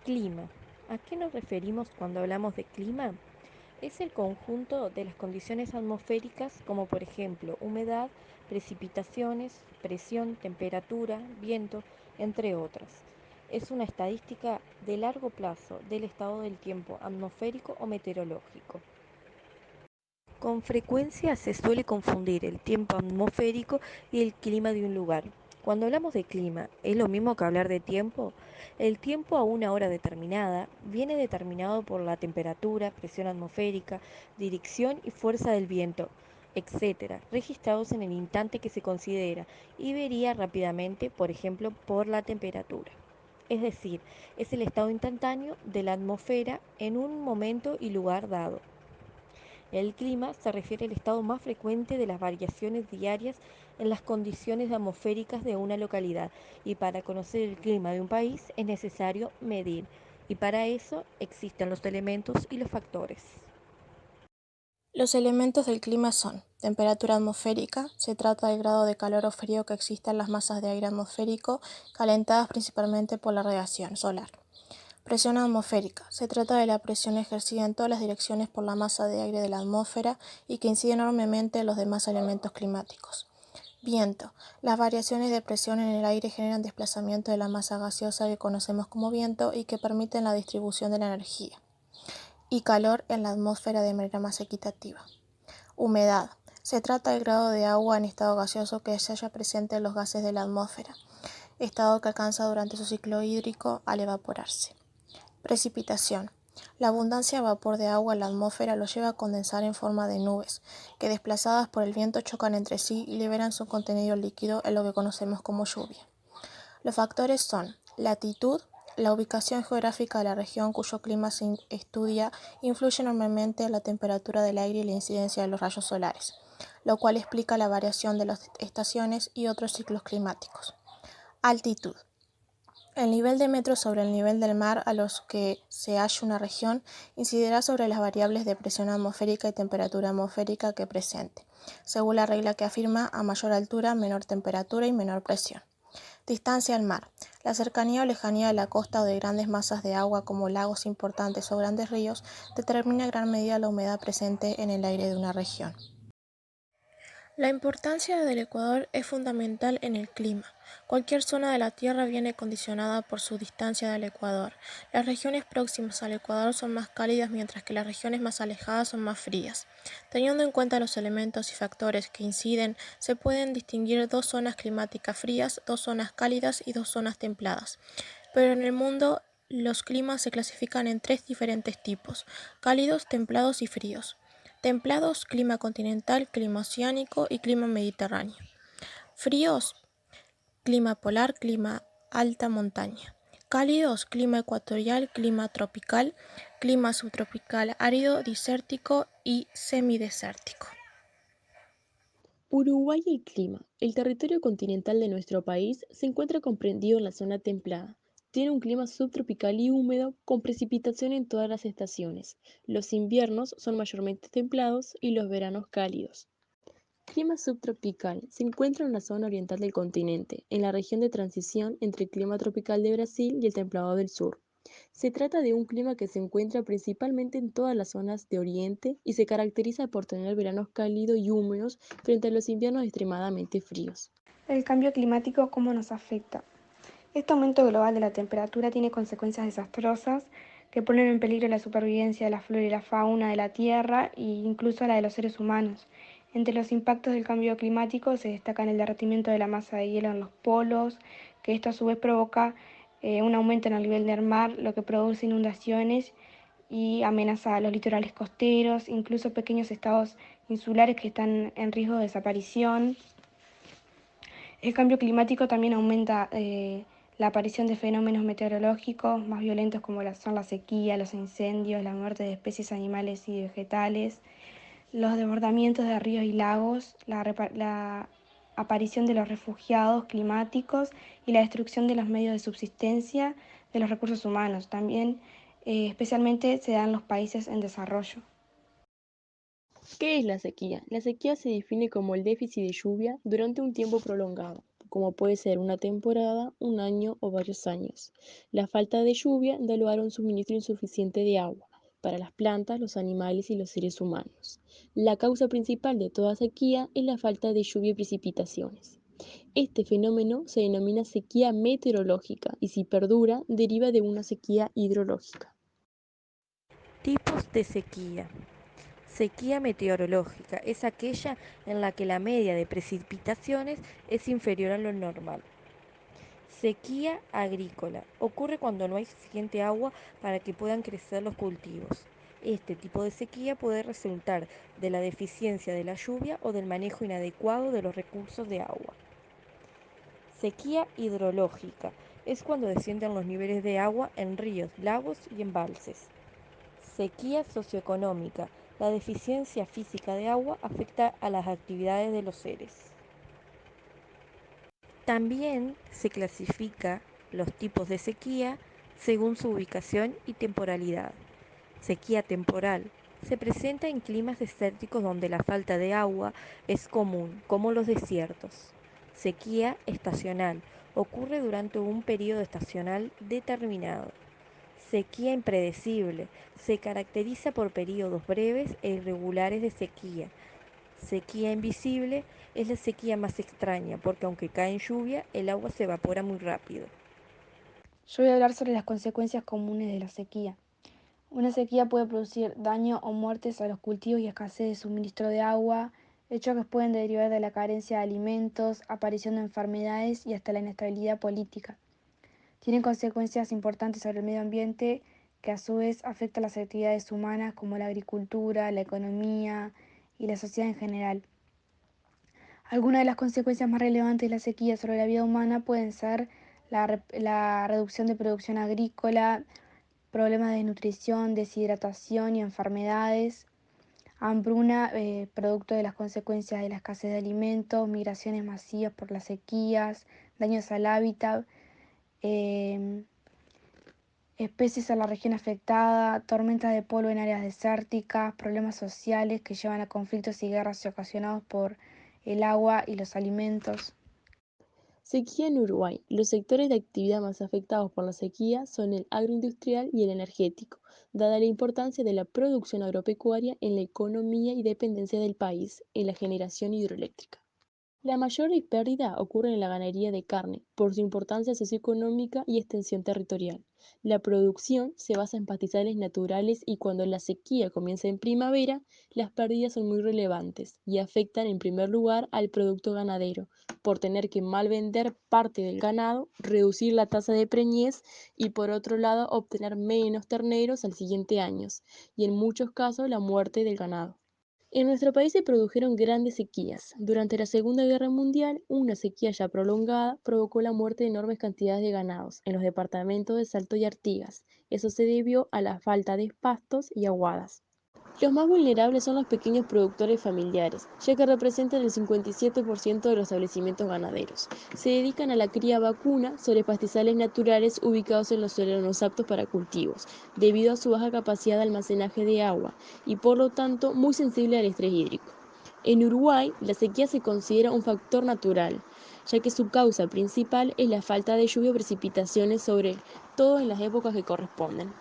Clima. ¿A qué nos referimos cuando hablamos de clima? Es el conjunto de las condiciones atmosféricas como por ejemplo humedad, precipitaciones, presión, temperatura, viento, entre otras. Es una estadística de largo plazo del estado del tiempo atmosférico o meteorológico. Con frecuencia se suele confundir el tiempo atmosférico y el clima de un lugar. Cuando hablamos de clima, ¿es lo mismo que hablar de tiempo? El tiempo a una hora determinada viene determinado por la temperatura, presión atmosférica, dirección y fuerza del viento, etcétera, registrados en el instante que se considera y varía rápidamente, por ejemplo, por la temperatura. Es decir, es el estado instantáneo de la atmósfera en un momento y lugar dado. El clima se refiere al estado más frecuente de las variaciones diarias en las condiciones atmosféricas de una localidad, y para conocer el clima de un país es necesario medir, y para eso existen los elementos y los factores. Los elementos del clima son temperatura atmosférica, se trata del grado de calor o frío que existe en las masas de aire atmosférico, calentadas principalmente por la radiación solar. Presión atmosférica, se trata de la presión ejercida en todas las direcciones por la masa de aire de la atmósfera y que incide enormemente en los demás elementos climáticos. Viento, las variaciones de presión en el aire generan desplazamiento de la masa gaseosa que conocemos como viento y que permiten la distribución de la energía. Y calor en la atmósfera de manera más equitativa. Humedad. Se trata del grado de agua en estado gaseoso que se halla presente en los gases de la atmósfera, estado que alcanza durante su ciclo hídrico al evaporarse. Precipitación. La abundancia de vapor de agua en la atmósfera lo lleva a condensar en forma de nubes, que desplazadas por el viento chocan entre sí y liberan su contenido líquido en lo que conocemos como lluvia. Los factores son latitud, la ubicación geográfica de la región cuyo clima se estudia influye enormemente en la temperatura del aire y la incidencia de los rayos solares, lo cual explica la variación de las estaciones y otros ciclos climáticos. Altitud. El nivel de metros sobre el nivel del mar a los que se halla una región incidirá sobre las variables de presión atmosférica y temperatura atmosférica que presente, según la regla que afirma a mayor altura, menor temperatura y menor presión. Distancia al mar. La cercanía o lejanía de la costa o de grandes masas de agua como lagos importantes o grandes ríos determina en gran medida la humedad presente en el aire de una región. La importancia del ecuador es fundamental en el clima. Cualquier zona de la Tierra viene condicionada por su distancia del ecuador. Las regiones próximas al ecuador son más cálidas mientras que las regiones más alejadas son más frías. Teniendo en cuenta los elementos y factores que inciden, se pueden distinguir dos zonas climáticas frías, dos zonas cálidas y dos zonas templadas. Pero en el mundo los climas se clasifican en tres diferentes tipos: cálidos, templados y fríos. Templados, clima continental, clima oceánico y clima mediterráneo. Fríos, clima polar, clima alta montaña. Cálidos, clima ecuatorial, clima tropical, clima subtropical árido, desértico y semidesértico. Uruguay y el clima. El territorio continental de nuestro país se encuentra comprendido en la zona templada. Tiene un clima subtropical y húmedo con precipitación en todas las estaciones. Los inviernos son mayormente templados y los veranos cálidos. Clima subtropical. Se encuentra en la zona oriental del continente, en la región de transición entre el clima tropical de Brasil y el templado del sur. Se trata de un clima que se encuentra principalmente en todas las zonas de Oriente y se caracteriza por tener veranos cálidos y húmedos frente a los inviernos extremadamente fríos. El cambio climático, ¿cómo nos afecta? Este aumento global de la temperatura tiene consecuencias desastrosas que ponen en peligro la supervivencia de la flora y la fauna de la Tierra e incluso la de los seres humanos. Entre los impactos del cambio climático se destacan el derretimiento de la masa de hielo en los polos, que esto a su vez provoca un aumento en el nivel del mar, lo que produce inundaciones y amenaza a los litorales costeros, incluso pequeños estados insulares que están en riesgo de desaparición. El cambio climático también aumenta la aparición de fenómenos meteorológicos más violentos como son la sequía, los incendios, la muerte de especies animales y vegetales, los desbordamientos de ríos y lagos, la aparición de los refugiados climáticos y la destrucción de los medios de subsistencia de los recursos humanos. También especialmente se dan en los países en desarrollo. ¿Qué es la sequía? La sequía se define como el déficit de lluvia durante un tiempo prolongado, como puede ser una temporada, un año o varios años. La falta de lluvia da lugar a un suministro insuficiente de agua para las plantas, los animales y los seres humanos. La causa principal de toda sequía es la falta de lluvia y precipitaciones. Este fenómeno se denomina sequía meteorológica y si perdura, deriva de una sequía hidrológica. Tipos de sequía. Sequía meteorológica es aquella en la que la media de precipitaciones es inferior a lo normal. Sequía agrícola. Ocurre cuando no hay suficiente agua para que puedan crecer los cultivos. Este tipo de sequía puede resultar de la deficiencia de la lluvia o del manejo inadecuado de los recursos de agua. Sequía hidrológica. Es cuando descienden los niveles de agua en ríos, lagos y embalses. Sequía socioeconómica. La deficiencia física de agua afecta a las actividades de los seres. También se clasifica los tipos de sequía según su ubicación y temporalidad. Sequía temporal. Se presenta en climas desérticos donde la falta de agua es común, como los desiertos. Sequía estacional. Ocurre durante un periodo estacional determinado. Sequía impredecible. Se caracteriza por periodos breves e irregulares de sequía. Sequía invisible es la sequía más extraña porque aunque cae en lluvia, el agua se evapora muy rápido. Yo voy a hablar sobre las consecuencias comunes de la sequía. Una sequía puede producir daño o muertes a los cultivos y escasez de suministro de agua, hechos que pueden derivar de la carencia de alimentos, aparición de enfermedades y hasta la inestabilidad política. Tienen consecuencias importantes sobre el medio ambiente que a su vez afectan las actividades humanas como la agricultura, la economía y la sociedad en general. Algunas de las consecuencias más relevantes de la sequía sobre la vida humana pueden ser la reducción de producción agrícola, problemas de nutrición, deshidratación y enfermedades, hambruna producto de las consecuencias de la escasez de alimentos, migraciones masivas por las sequías, daños al hábitat, eh, especies en la región afectada, tormentas de polvo en áreas desérticas, problemas sociales que llevan a conflictos y guerras ocasionados por el agua y los alimentos. Sequía en Uruguay. Los sectores de actividad más afectados por la sequía son el agroindustrial y el energético, dada la importancia de la producción agropecuaria en la economía y dependencia del país en la generación hidroeléctrica. La mayor pérdida ocurre en la ganadería de carne, por su importancia socioeconómica y extensión territorial. La producción se basa en pastizales naturales y cuando la sequía comienza en primavera, las pérdidas son muy relevantes y afectan en primer lugar al producto ganadero, por tener que mal vender parte del ganado, reducir la tasa de preñez y por otro lado obtener menos terneros al siguiente año, y en muchos casos la muerte del ganado. En nuestro país se produjeron grandes sequías. Durante la Segunda Guerra Mundial, una sequía ya prolongada provocó la muerte de enormes cantidades de ganados en los departamentos de Salto y Artigas. Eso se debió a la falta de pastos y aguadas. Los más vulnerables son los pequeños productores familiares, ya que representan el 57% de los establecimientos ganaderos. Se dedican a la cría vacuna sobre pastizales naturales ubicados en los suelos no aptos para cultivos, debido a su baja capacidad de almacenaje de agua y por lo tanto muy sensible al estrés hídrico. En Uruguay, la sequía se considera un factor natural, ya que su causa principal es la falta de lluvia o precipitaciones sobre todo en las épocas que corresponden.